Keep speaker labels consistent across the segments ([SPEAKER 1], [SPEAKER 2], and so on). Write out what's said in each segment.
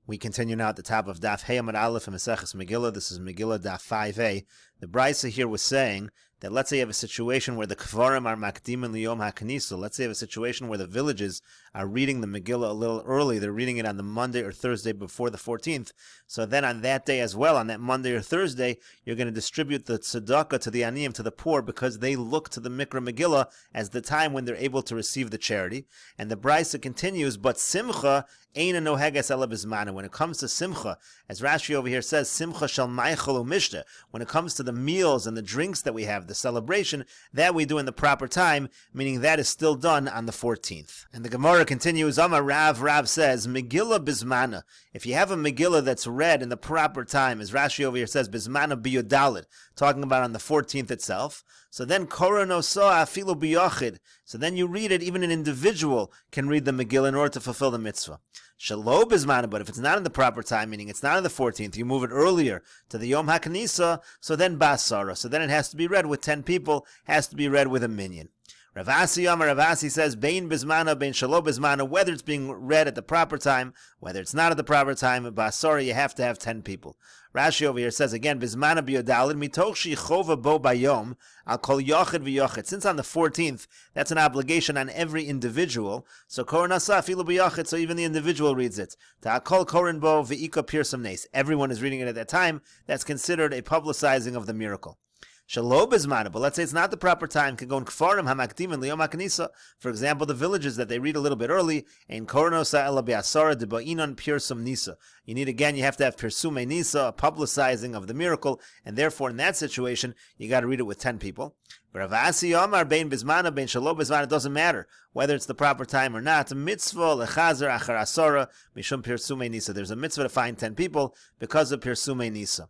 [SPEAKER 1] We continue now at the top of Daf Hey Amud Aleph in Meseches Megillah. This is Megillah Daf 5a. The Brisa here was saying that let's say you have a situation where the Kvarim are makdimin liyom haknisa. Let's say you have a situation where the villages are reading the Megillah a little early. They're reading it on the Monday or Thursday before the 14th. So then on that day as well, on that Monday or Thursday, you're going to distribute the tzedakah to the aniyim, to the poor, because they look to the Mikra Megillah as the time when they're able to receive the charity. And the Brisa continues, but simcha Eina noheges ela bizmana. When it comes to simcha, as Rashi over here says, simcha shel meichel u'mishta. When it comes to the meals and the drinks that we have, the celebration, that we do in the proper time, meaning that is still done on the 14th. And the Gemara continues, Amar Rav, Rav says, Megillah bizmana. If you have a Megillah that's read in the proper time, as Rashi over here says, bizmana biyodalid, talking about on the 14th itself, so then korano sa afilu biyachid. So then you read it, even an individual can read the Megillah in order to fulfill the mitzvah. Shalo bizmana, but if it's not in the proper time, meaning it's not on the 14th, you move it earlier to the Yom HaKnisa, so then basara. So then it has to be read with 10 people, has to be read with a minyan. Ravasi Amar Ravasi says, Bein bizmana, bein shalo bizmana, whether it's being read at the proper time, whether it's not at the proper time, basara, you have to have 10 people. Rashi over here says again, bizmana biyodalid, mitoch shechova bo bayom, I'll call yochid v'yochid. Since on the 14th, that's an obligation on every individual, so koran asa filu b'yochid, so even the individual reads it. Ta'akol koran bo v'ika pirsum nes. Everyone is reading it at that time. That's considered a publicizing of the miracle. Shalo bizmana, but let's say it's not the proper time. Can go in kfarim hamakdimin liyom haknisa. For example, the villages that they read a little bit early. In koronosa ela be'asara deba'inon pirsum nisa. You have to have pirsume nisa, a publicizing of the miracle, and therefore in that situation you got to read it with 10 people. Ravasi Omar bein bizmana bein shalo bizmana. It doesn't matter whether it's the proper time or not. Mitzvah lechazer achar asara mishum pirsume nisa. There's a mitzvah to find 10 people because of pirsume nisa.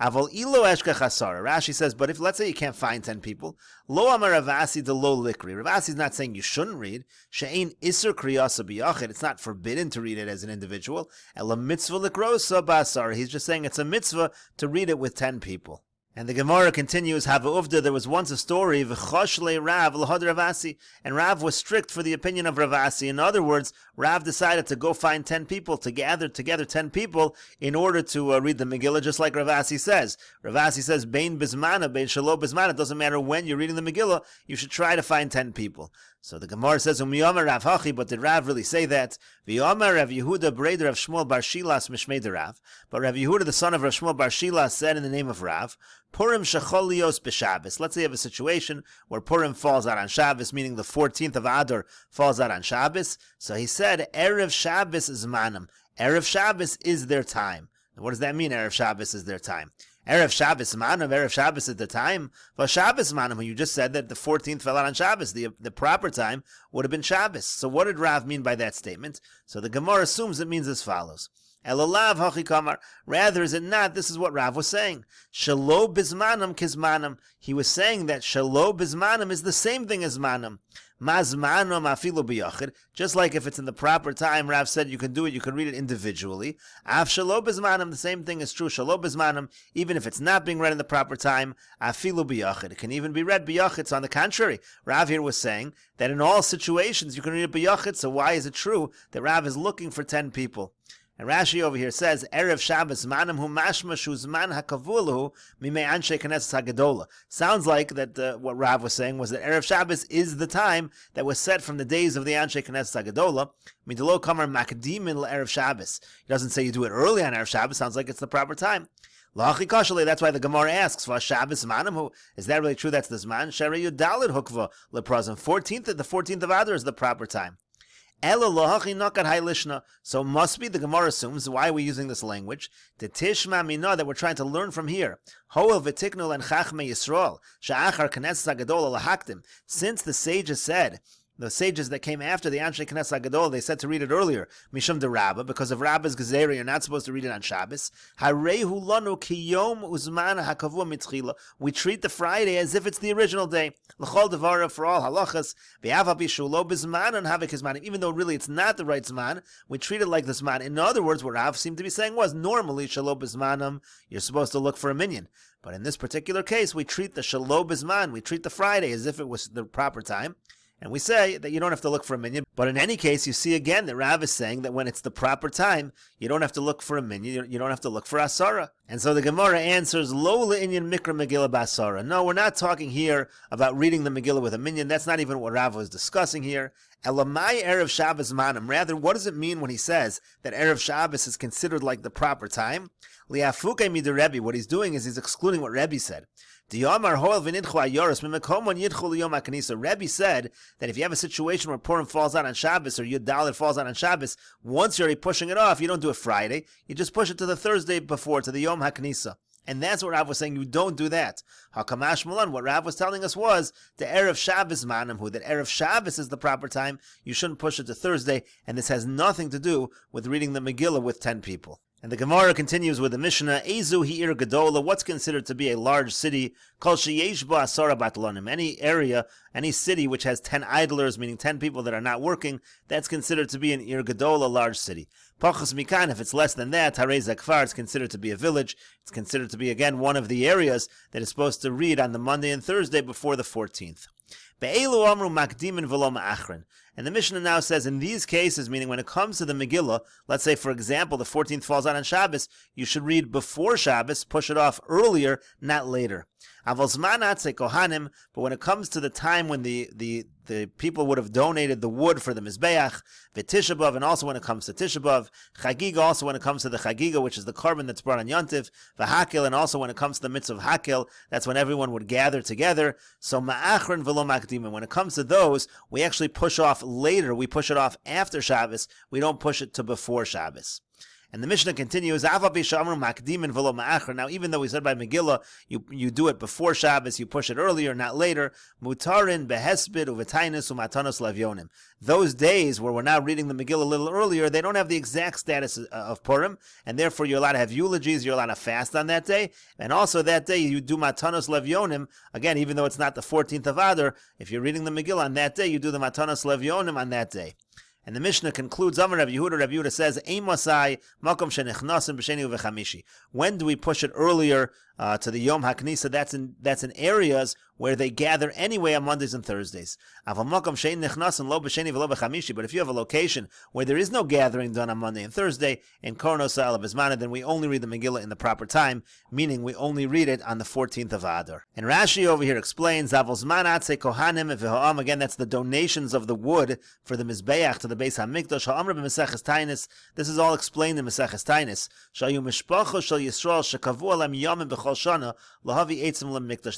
[SPEAKER 1] Avol ilo eshka chasara. Rashi says, but if let's say you can't find 10 people, lo amar Ravasi de lo likri. Ravasi is not saying you shouldn't read. She'ein iser kriyasa biyachid. It's not forbidden to read it as an individual. Ela mitzvah likrosa basara. He's just saying it's a mitzvah to read it with 10 people. And the Gemara continues, Hava Uvda, there was once a story, V'choshle Rav l'hod Ravasi, and Rav was strict for the opinion of Ravasi. In other words, Rav decided to go find 10 people, to gather together 10 people in order to read the Megillah, just like Ravasi says. Ravasi says, Bein bizmana, bein shalo bizmana. It doesn't matter when you're reading the Megillah, you should try to find 10 people. So the Gemara says, Umiyomar Rav Hachi, but did Rav really say that? V'yomar Rav Yehuda Breder of Shmuel Bar Shilas Mishmei de Rav. But Rav Yehuda, the son of Rav Shmuel Bar Shilas, said in the name of Rav, Purim shecholios b'Shabbos. Let's say you have a situation where Purim falls out on Shabbos, meaning the 14th of Adar falls out on Shabbos. So he said, Erev Shabbos is manam. Erev Shabbos is their time. And what does that mean, Erev Shabbos is their time? Erev Shabbos manam, Erev Shabbos is the time. Well, Shabbos manam, you just said that the 14th fell out on Shabbos. The proper time would have been Shabbos. So what did Rav mean by that statement? So the Gemara assumes it means as follows. Elolav hachi kamar. Rather, is it not? This is what Rav was saying. Shalo bizmanam kizmanam. He was saying that shalo bizmanam is the same thing as manam. Mazmanam afilu biyachid. Just like if it's in the proper time, Rav said you can do it, you can read it individually. Af shalo bizmanam, the same thing is true. Shalo bizmanam, even if it's not being read in the proper time, afilu biyachid. It can even be read biyachid. So on the contrary, Rav here was saying that in all situations you can read it biyachid. So why is it true that Rav is looking for 10 people? And Rashi over here says, Erev Shabbos manam hu mashma shuzman hakavuluhu mimei anshe knesset hagadola. Sounds like that what Rav was saying was that Erev Shabbos is the time that was set from the days of the anshe knesset hagadola. Midelo kamar makdimin Erev Shabbos. He doesn't say you do it early on Erev Shabbos. Sounds like it's the proper time. Lachi kashale. That's why the Gemara asks, "Va Shabbos manam hu." Is that really true? That's this man. Sherei yudalid hukva leprazim. The 14th of Adar is the proper time. So it must be, the Gemara assumes, why are we using this language? The tishma mina, that we're trying to learn from here. Hoel v'tiknul and chachmei Yisrael sha'achar knesset hagadol lahaktim. Since the sages said, the sages that came after the Anshe Knesset HaGadol, they said to read it earlier, Mishum de Rabbah, because of Rabbah's Gezeri, you're not supposed to read it on Shabbos. Harehu lanu kiyom uzman hakavua mitchila. We treat the Friday as if it's the original day. L'chol devara, for all halachas, v'yava bishulo bizman and havik zman. Even though really it's not the right zman, we treat it like the zman. In other words, what Rav seemed to be saying was, normally shalo bizmanam, you're supposed to look for a minyan. But in this particular case, we treat the shalo bizman, we treat the Friday as if it was the proper time. And we say that you don't have to look for a minyan. But in any case, you see again that Rav is saying that when it's the proper time, you don't have to look for a minyan, you don't have to look for asara. And so the Gemara answers, Lo le'inyan mikra Megillah b'asara. No, we're not talking here about reading the Megillah with a minyan. That's not even what Rav was discussing here. Elamai Erev Shabbos manim. Rather, what does it mean when he says that Erev Shabbos is considered like the proper time? Li'afuke midir Rebbe. What he's doing is he's excluding what Rebbe said. Rebbe said that if you have a situation where Purim falls out on Shabbos or Yud Dalet falls out on Shabbos, once you're already pushing it off, you don't do it Friday. You just push it to the Thursday before, to the Yom HaKnisa. And that's what Rav was saying. You don't do that. Hakamash Malan, what Rav was telling us was the Erev Shabbos manamhu, that Erev Shabbos is the proper time. You shouldn't push it to Thursday. And this has nothing to do with reading the Megillah with 10 people. And the Gemara continues with the Mishnah, Ezu hi'ir gedola, what's considered to be a large city, kol sheyesh bo asara batlonim, any area, any city which has 10 idlers, meaning 10 people that are not working, that's considered to be an ir gedola, a large city. Pachas mikan, if it's less than that, harei zakfar, it's considered to be a village, it's considered to be, again, one of the areas that is supposed to read on the Monday and Thursday before the 14th. Be'elu amru makdimin v'lo ma'achrin. And the Mishnah now says in these cases, meaning when it comes to the Megillah, let's say, for example, the 14th falls out on Shabbos, you should read before Shabbos, push it off earlier, not later. But when it comes to the time when the people would have donated the wood for the Mizbeach, V'Tisha B'Av, and also when it comes to Tisha B'Av, Chagiga, also when it comes to the Chagiga, which is the carbon that's brought on Yontiv, V'Hakel, and also when it comes to the mitzvah of Hakel, that's when everyone would gather together. So Ma'achron V'Lo Makdimin, when it comes to those, we actually push off later, we push it off after Shabbos, we don't push it to before Shabbos. And the Mishnah continues, now even though we said by Megillah, you do it before Shabbos, you push it earlier, not later, mutarin behespid uvetainus umatanos lavyonim. Those days where we're now reading the Megillah a little earlier, they don't have the exact status of Purim, and therefore you're allowed to have eulogies, you're allowed to fast on that day, and also that day you do matanos lavyonim, again, even though it's not the 14th of Adar, if you're reading the Megillah on that day, you do the matanos lavyonim on that day. And the Mishnah concludes, Amar Rav Yehuda says, Eimasai makom shenichnasim b'sheni uvechamishi. When do we push it earlier to the Yom HaKnisa? That's in areas where they gather anyway on Mondays and Thursdays. But if you have a location where there is no gathering done on Monday and Thursday, in Kornos Alav Bizmana, then we only read the Megillah in the proper time, meaning we only read it on the 14th of Adar. And Rashi over here explains, again, that's the donations of the wood for the Mizbeach to the Beis HaMikdash. Meseches Tainis. This is all explained in Meseches Tainis.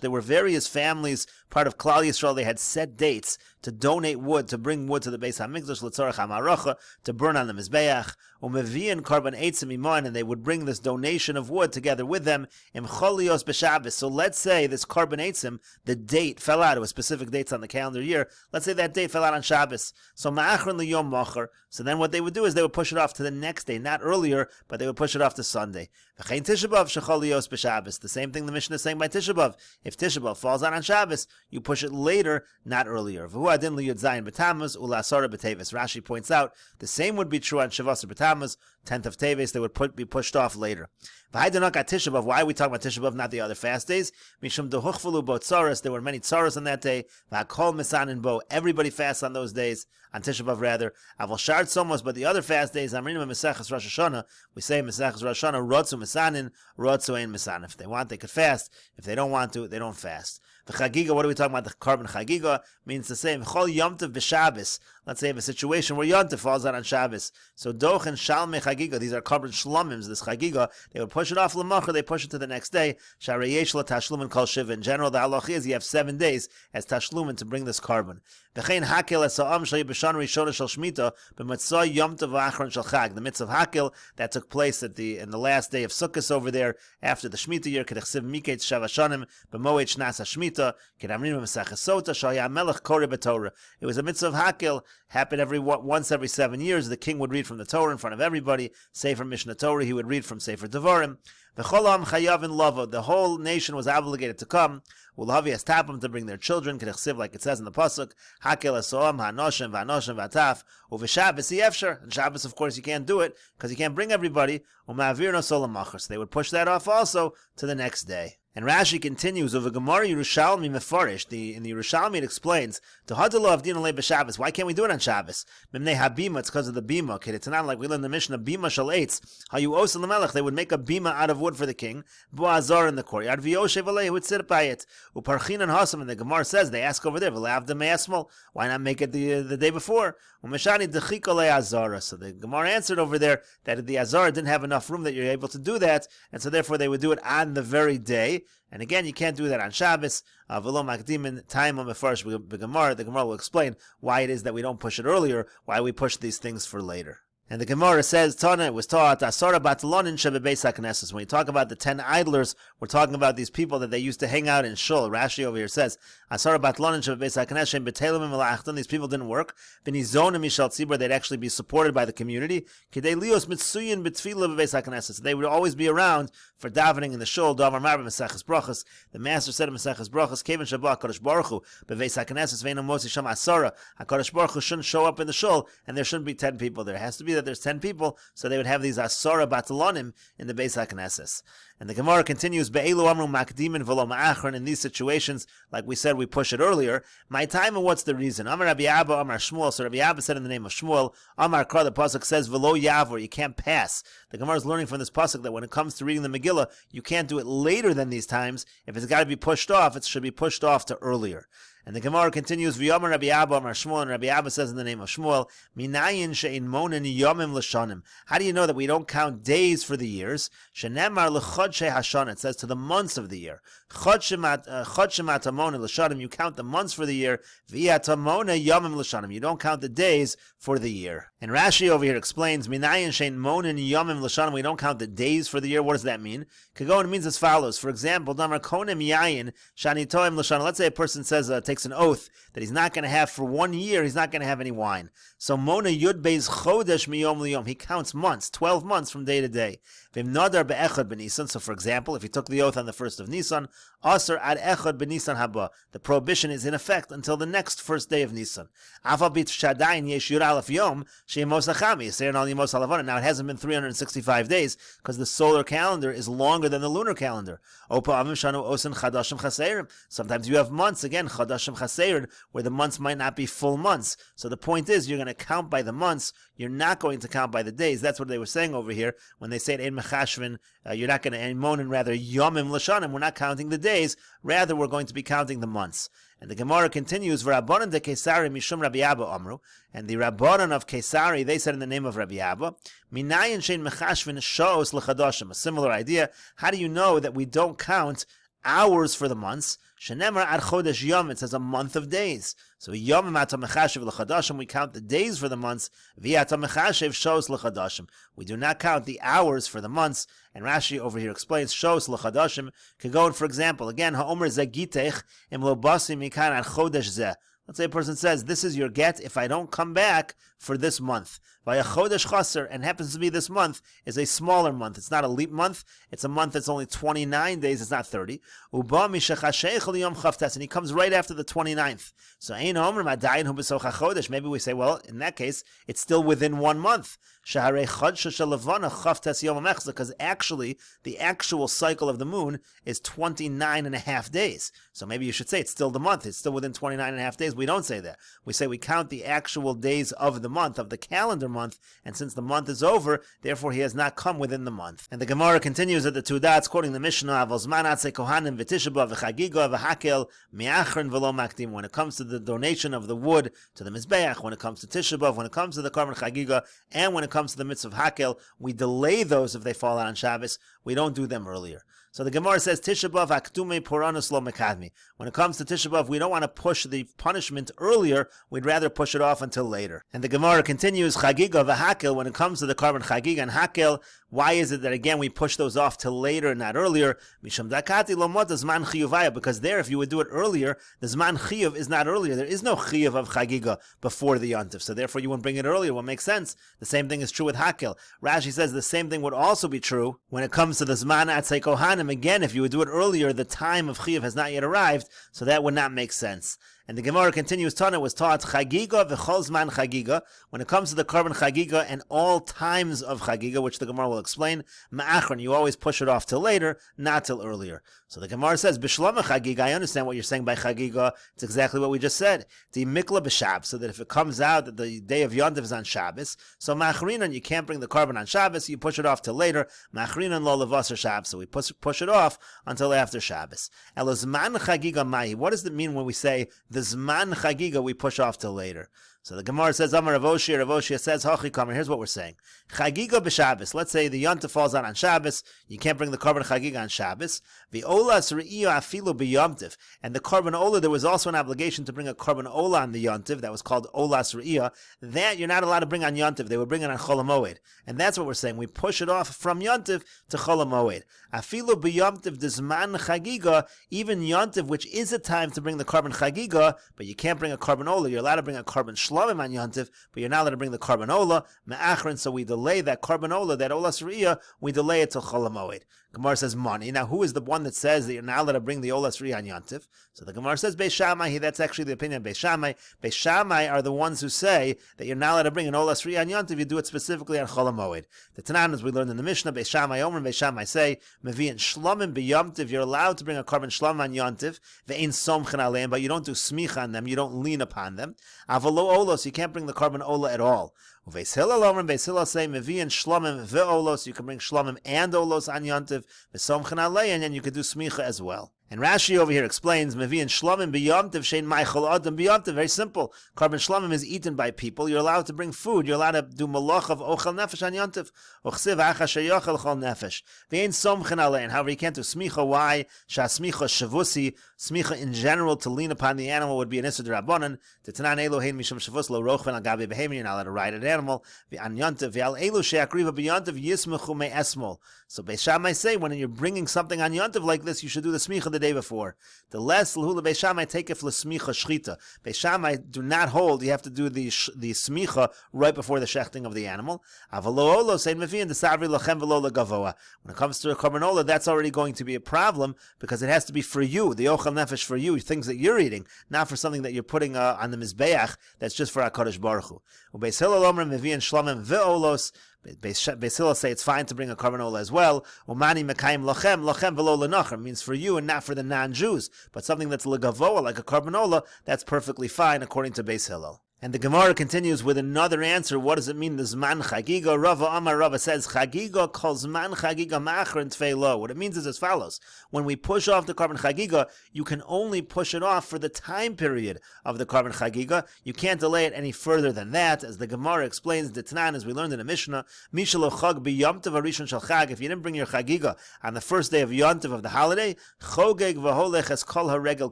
[SPEAKER 1] There were various families, part of Klal Yisrael, they had set dates to donate wood, to bring wood to the Beis HaMikdash, l'tzorach ha'maracha, to burn on the Mizbeach, umevian karban eitzim iman, and they would bring this donation of wood together with them, im cholios b'Shabbos. So let's say this karban eitzim, the date fell out, it was specific dates on the calendar year, let's say that date fell out on Shabbos, so ma'achron liyom mocher, so then what they would do is they would push it off to the next day, not earlier, but they would push it off to Sunday. V'chein Tisha B'Av shecholios b'Shabbos, the same thing the Mishnah is saying by Tisha B'Av. If Tisha B'Av falls out on Shabbos, you push it later, not earlier. Adin liyud zayin b'Tammuz u'la'asara b'Teves. Rashi points out the same would be true on Shavasar b'Tammuz, 10th of Teves. They would be pushed off later. Why are we talking about Tisha B'Av, not the other fast days? Mishum dehuchvalu bo tzaras. There were many tzaras on that day. V'hakol misanin bo. Everybody fasts on those days, on Tisha B'Av rather. Avol shart somos, but the other fast days, Amrinim Meseches Rosh Hashanah, we say Meseches Rosh Hashanah, Rotzu misanin, Rotzu ein misan. If they want, they could fast. If they don't want to, they don't fast. The Chagiga, what are we talking about? The carbon Chagiga means the same. Chol Yom Tov b'Shabbos. Let's say you have a situation where Yom Tov falls out on Shabbos. So Doch and Shalmei Chagiga, these are carbon Shlomims, this Chagiga, they would push it off L'macher, they push it to the next day. Sharei Yesh La Tashlumin Kol Shiva. In general, the halach is you have 7 days as Tashlumin to bring this carbon. V'chein Hakel Esa'am Shai B'Shan Rishona Shel Shmita B'Matzah Yom Tov V'Achron Shel Chag. The mitzvah of Hakel, that took place in the last day of Sukkot over there, after the Shemitah year, Kedechsiv Miketz Shavashanim B'Moed Shnas HaShemitah, Kedamrim Meseches Sota Shaya Melech Koreh B'Torah. It was a mitzvah of Hakel, happened once every 7 years. The king would read from the Torah in front of everybody. Sefer Mishnah Torah, he would read from Sefer Devarim. V'cholam chayav in lava. The whole nation was obligated to come. Ulhavi has tapim to bring their children, kedechsiv, like it says in the pasuk. Hakel esoam hanoshem v'anoshem v'ataf uv'Shabbos yefsher. And Shabbos, of course, you can't do it because you can't bring everybody. Uma'avir no solam machar. So they would push that off also to the next day. And Rashi continues, of a Gemara Yerushalmi Mefarish, in the Yerushalmi it explains, to Hadalo of Din Alei b'Shabbos. Why can't we do it on Shabbos? Mimnei habima, it's because of the bima. Okay, it's not like we learn in the Mishnah, bima shal eitz. How you osen l'melech, they would make a bima out of wood for the king, bo'azar in the courtyard, v'yoshev alei, who would sit by it. Uparchin and hasam, and the Gemara says, they ask over there, v'le'avda me'asmol, why not make it the day before? Umeshani dechik alei azara. So the Gemara answered over there that the azara didn't have enough room that you're able to do that, and so therefore they would do it on the very day. And again, you can't do that on Shabbos. V'lo makdimin time on mefarish b'Gemara. The Gemara will explain why it is that we don't push it earlier, why we push these things for later. And the Gemara says, Tana, it was taught, Asara batalonin shebebeis haknesses. When you talk about the 10 idlers, we're talking about these people that they used to hang out in shul. Rashi over here says, Asara batalonin shebebeis haknesses, betelim and these people didn't work. B'nizonim mishal tzibur, they'd actually be supported by the community. Kidei lios mitsuyin b'tfila bebeis haknesses. They would always be around for davening in the shul. Davar marba Meseches brachas. The master said in Meseches brachas, Kevin Shabbat HaKadosh Baruch Hu, bebeis haknesses ve'eno mosi sham asara. HaKadosh Baruch Hu shouldn't show up in the shul, and there shouldn't be 10 people there. It has to be that there's 10 people, so they would have these asara batalonim in the Beis HaKnesses. And the Gemara continues, Be'elu amru makdimin v'lo ma'achron. In these situations, like we said, we push it earlier. My time, and what's the reason? Amar Rabbi Abba, Amar Shmuel. So Rabbi Abba said in the name of Shmuel, Amar Kar, the pasuk says, v'lo yavor, you can't pass. The Gemara is learning from this pasuk that when it comes to reading the Megillah, you can't do it later than these times. If it's got to be pushed off, it should be pushed off to earlier. And the Gemara continues, V'yomer Rabbi Abba Amar Shmuel, and Rabbi Abba says in the name of Shmuel, Minayin she'in monin yomim l'shanim. How do you know that we don't count days for the years? Shenemar l'chodshei hashana. It says to the months of the year. Chodshim atamona l'shanim. You count the months for the year. V'yatamona yomim l'shanim. You don't count the days for the year. And Rashi over here explains, Minayin she'in monin yomim l'shanim. We don't count the days for the year. What does that mean? Kagon means as follows. For example, Damar konim yayin shani toim l'shanim. Let's say a person says, takes an oath that he's not going to have for 1 year, he's not going to have any wine. So Mona Yud Beis Chodesh Miyom Liyom. He counts months, 12 months from day to day. Vim Nadar Be'echad B'Nisan. So for example, if he took the oath on the 1st of Nisan, Asar Ad Echad B'Nisan Haba. The prohibition is in effect until the next first day of Nisan. Aval Bit Shadayin Yesh Yud Aleph Yom She'emos Achami. Yisrael Al Yemos Halavana. Now it hasn't been 365 days because the solar calendar is longer than the lunar calendar. Opa Avim Shanu Osen Chadashim Chaseirim. Sometimes you have months, again, Chadashim Chaseir, where the months might not be full months. So the point is, you're going to count by the months. You're not going to count by the days. That's what they were saying over here when they say Ein Mechashvin. You're not going to Ein Monin, rather Yomim L'shanim. We're not counting the days. Rather, we're going to be counting the months. And the Gemara continues, V'Rabbanan de Kesari Mishum Rabbi Abba Amru. And the Rabbanan of Kesari, they said in the name of Rabbi Abba, Minayin Shein Mechashvin Shos L'Chadashim. A similar idea. How do you know that we don't count hours for the months? Shenemar ad chodesh yom, it says a month of days. So yom ata mechashev l'chadashim, we count the days for the months. V'ata mechashev shos l'chadashim. We do not count the hours for the months. And Rashi over here explains shos l'chadashim. Could go in, for example, again, ha'omer zegitech im lo basim mikan ad chodesh zeh. Let's say a person says, this is your get if I don't come back for this month. Vaya chodesh chaser, and happens to be this month, is a smaller month. It's not a leap month. It's a month that's only 29 days. It's not 30. Uba mishachashech liyom chavtes, and he comes right after the 29th. So ein omer madayin hu b'socha chodesh. Maybe we say, well, in that case, it's still within 1 month. Shaharei chodesh shalavana chavtes yom mechza, because actually, the actual cycle of the moon is 29 and a half days. So maybe you should say it's still the month. It's still within 29 and a half days. We don't say that. We say we count the actual days of the month, of the calendar month, and since the month is over, therefore he has not come within the month. And the Gemara continues at the two dots, quoting the Mishnah, Avozman atze kohanim v'tishabah v'chagiga v'hakel mi'achron v'lo makdim. When it comes to the donation of the wood to the Mizbeach, when it comes to Tisha B'Av, when it comes to the Karban Chagiga, and when it comes to the mitzvah of Hakel, we delay those if they fall out on Shabbos. We don't do them earlier. So the Gemara says, Tisha B'Av aktume poranus lo mekadmi. When it comes to Tisha B'Av, we don't want to push the punishment earlier. We'd rather push it off until later. And the Gemara continues, Chagiga v'Hakel. When it comes to the Karban Chagiga and Hakel, why is it that again we push those off till later and not earlier? Misham dakati lo mot zman chiyuvaya. Because there, if you would do it earlier, the zman chiyuv is not earlier. There is no chiyuv of Chagiga before the yontif. So therefore, you wouldn't bring it earlier. What makes sense? The same thing is true with Hakel. Rashi says the same thing would also be true when it comes to the zman atzei kohanim. Again, if you would do it earlier, the time of chiyuv has not yet arrived, so that would not make sense. And the Gemara continues, Tana was taught Chagiga v'chol zman Chagiga. When it comes to the korban Chagiga and all times of Chagiga, which the Gemara will explain, ma'achron, you always push it off till later, not till earlier. So the Gemara says, B'shlama Chagiga, I understand what you're saying by Chagiga. It's exactly what we just said. The mikla b'shab, so that if it comes out that the day of Yontif is on Shabbos, so ma'achrinan, you can't bring the korban on Shabbos, you push it off till later. Ma'achrinan lo levasar Shabbos, so we push it off until after Shabbos. Elo zman Chagiga mahi, what does it mean when we say the Zman Chagiga we push off till later? So the Gemara says, Amar Rav Oshia says, Hachi Kamer, here's what we're saying. Chagiga b'Shabbos, let's say the Yontif falls out on Shabbos, you can't bring the korban Chagiga on Shabbos. V'olas re'iyah afilu b'Yontif, and the korban ola, there was also an obligation to bring a korban ola on the Yontif, that was called olas re'iyah, that you're not allowed to bring on Yontif, they would bring it on Chol HaMoed. And that's what we're saying, we push it off from Yontif to Chol HaMoed. Afilu b'Yontif d'zman Chagiga, even Yontif, which is a time to bring the korban Chagiga, but you can't bring a korban ola, you're allowed to bring a korban Shlamim on Yontif, but you're not allowed to bring the korban ola, me'achrin, so we delay that korban ola, that olas re'iyah, we delay it till Chol HaMoed. Gemara says money. Now, who is the one that says that you're not allowed to bring the olas re'iyah on Yontif? So the Gemara says Beis Shammai. That's actually the opinion of Beis Shammai. Beis Shammai are the ones who say that you're not allowed to bring an olas re'iyah on Yontif. You do it specifically on Chol HaMoed. The Tanan, as we learned in the Mishnah, Beis Shammai Omer and Beis Shammai say mevi'in shlomim b'Yontif. You're allowed to bring a korban shlam on Yontif. Ve'ein somchen aleim, but you don't do smicha on them. You don't lean upon them. Avalo olos. You can't bring the korban ola at all. Beis Hillel Omer and Beis Hillel say mevi'in shlomim ve'olos. You can bring shlomim and olos on Yontif. V'somchen aleim, and then you can do smicha as well. And Rashi over here explains, Mevi and Shlomim b'Yomtiv shein ma'achol adam b'Yomtiv. Very simple. Korban Shlomim is eaten by people. You're allowed to bring food. You're allowed to do malach of ochel nefesh on Yontiv. Ochsiv acha sheyochel chol nefesh. V'ein somchen alein. However, you can't do smicha. Why? Sha smicha shavusi. Smicha in general to lean upon the animal would be an issur d'Rabbanan. T'tanan Elohein mishum shavus lo rochven al gabi behemin. You're not allowed to ride an animal. V'an Yontiv v'al elu she'akriva b'Yontiv yismechu me'esmol. So Beis Shammai say when you're bringing something on Yontiv like this, you should do the smicha the day before. The less l'hula Beis Shammai take it for smicha shchita. Beis Shammai do not hold. You have to do the smicha right before the shechting of the animal. Avalo olo say mevi'in desavri lachem v'lo legavoa. When it comes to a korban ola, that's already going to be a problem because it has to be for you, the ochel nefesh for you, things that you're eating, not for something that you're putting on the mizbeach that's just for HaKadosh Baruch Hu. Beis Hillel omer mevi'in shlomim ve'olos. Beis Hillel say it's fine to bring a korban ola as well. Umani mekayim lochem v'lo lenachar means for you and not for the non-Jews. But something that's legavoa like a korban ola, that's perfectly fine according to Beis Hillel. And the Gemara continues with another answer. What does it mean, the Zman Chagiga? Rava Amar Rava says, Chagiga kol Zman Chagiga ma'achrin tfeilo. What it means is as follows. When we push off the korban Chagiga, you can only push it off for the time period of the korban Chagiga. You can't delay it any further than that. As the Gemara explains, the Tanan, as we learned in the Mishnah, Mishalo Chag b'Yomtiv harishon shel Chag. If you didn't bring your Chagiga on the first day of Yontiv of the holiday, Chogeg v'holech es kol haregel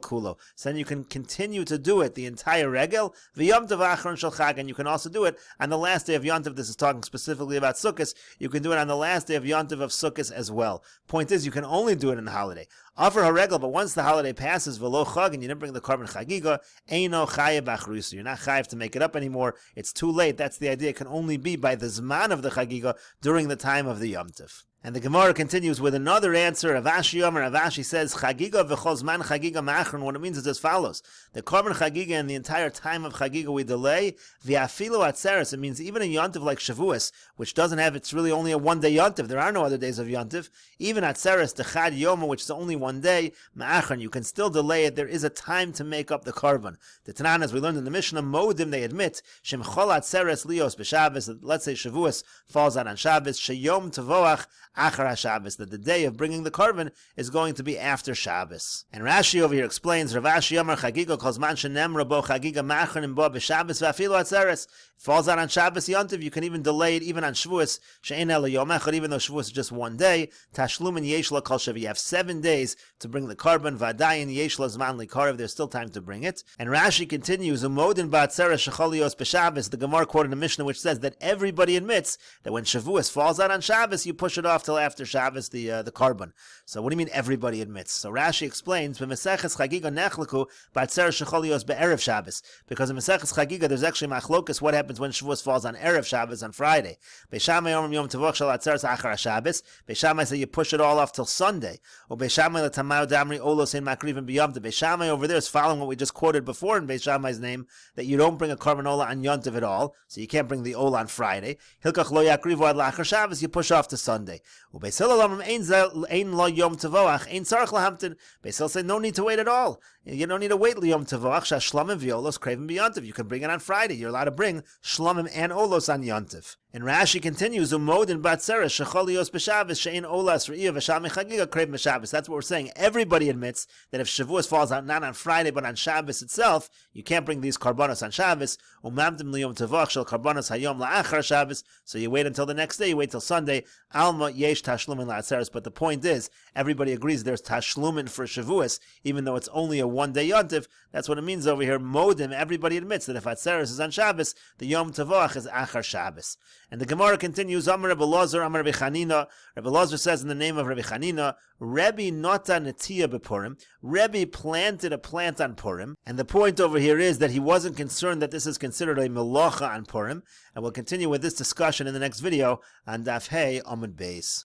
[SPEAKER 1] kulo. So then you can continue to do it the entire regel, v'Yomtiv and you can also do it on the last day of Yontiv. This is talking specifically about Sukkot. You can do it on the last day of Yontiv of Sukkot as well. Point is, you can only do it in the holiday. Offer haregel, but once the holiday passes, v'lo chag, and you didn't bring the korban chagiga, eino chayev achrusu. You're not chayev to make it up anymore. It's too late. That's the idea. It can only be by the zman of the chagiga during the time of the Yontiv. And the Gemara continues with another answer. Rav Ashi says, Chagiga v'chol zman chagiga ma'achron. What it means is as follows. The korban chagiga and the entire time of chagiga we delay. V'afilu atzeres. It means even a yontiv like Shavuos, which doesn't have, it's really only a one-day yontiv. There are no other days of yontiv. Even atzeres, the chad yoma, which is only one day, ma'achron. You can still delay it. There is a time to make up the korban. The Tanan, as we learned in the Mishnah, Modim, they admit, Shem chol atzeres lios b'Shabbos. Let's say Shavuos falls out on Shabbos. Sheyom tavoach Achar HaShabbos, that the day of bringing the korban is going to be after Shabbos. And Rashi over here explains, Rav Ashi Amar Chagiga kol zman shenemra bo Chagiga ma'achronim bo b'Shabbos v'afilu atzeres. Falls out on Shabbos Yontiv, you can even delay it even on Shavuos. She'ein ela yom echad, even though Shavuos is just one day. Tashlumin yesh la kol shavi. You have 7 days to bring the korban. V'adayin yesh la zman likarev. There's still time to bring it. And Rashi continues, Umodin ba'atzeres shechol lios b'Shabbos. The Gemara quoted a Mishnah which says that everybody admits that when Shavuos falls out on Shabbos, you push it off off till after Shabbos the korban. So what do you mean everybody admits? So Rashi explains, Meseches Chagiga nechleku b'atzeres shechol yos be'erev Shabbos, because in Meseches Chagiga there's actually machlokas what happens when Shavuos falls on erev Shabbos on Friday. Beishamai omrim yom tavach shel atzeres achar Shabbos. Beishamai say you push it all off till Sunday. Or Beishamai l'tamayu damri olos in makrivim b'yom tov. Beishamai over there is following what we just quoted before in Beishamai's name, that you don't bring a korban ola on Yom Tov at all, so you can't bring the ola on Friday. Hilkach lo yakrivu ad lachar Shabbos, you push off to Sunday. Beis Hillel ein lo Yom Tovach, ein tzarich lahamtin. Beis Hillel say no need to wait at all. You don't need to wait Yom Tovach. Shashlamim v'olos craven b'Yom Tov. You can bring it on Friday. You're allowed to bring shlamim and olos on Yom Tov. And Rashi continues, Umodin batzeres shecholios b'Shabbos she'ein olas re'iyah v'sham mechagiga craven b'Shabbos. That's what we're saying. Everybody admits that if Shavuos falls out not on Friday but on Shabbos itself, you can't bring these karbanos on Shabbos. Umamdim liyom tovach shel karbanos hayom la'achar Shabbos. So you wait until the next day. You wait till Sunday. Alma yesh tashlumin la'atzeres. But the point is, everybody agrees there's tashlumin for Shavuos, even though it's only a one-day yontiv. That's what it means over here. Modim. Everybody admits that if atzeres is on Shabbos, the yom tovach is achar Shabbos. And the Gemara continues, Amar Rebbe Lozer, Amar Rebbe Chanina. Rebbe Lozer says in the name of Rebbe Chanina, Rebbe nota netia bepurim. Rebbe planted a plant on Purim. And the point over here is that he wasn't concerned that this is considered a melacha on Purim. And we'll continue with this discussion in the next video on Daf Hey Amud Beis.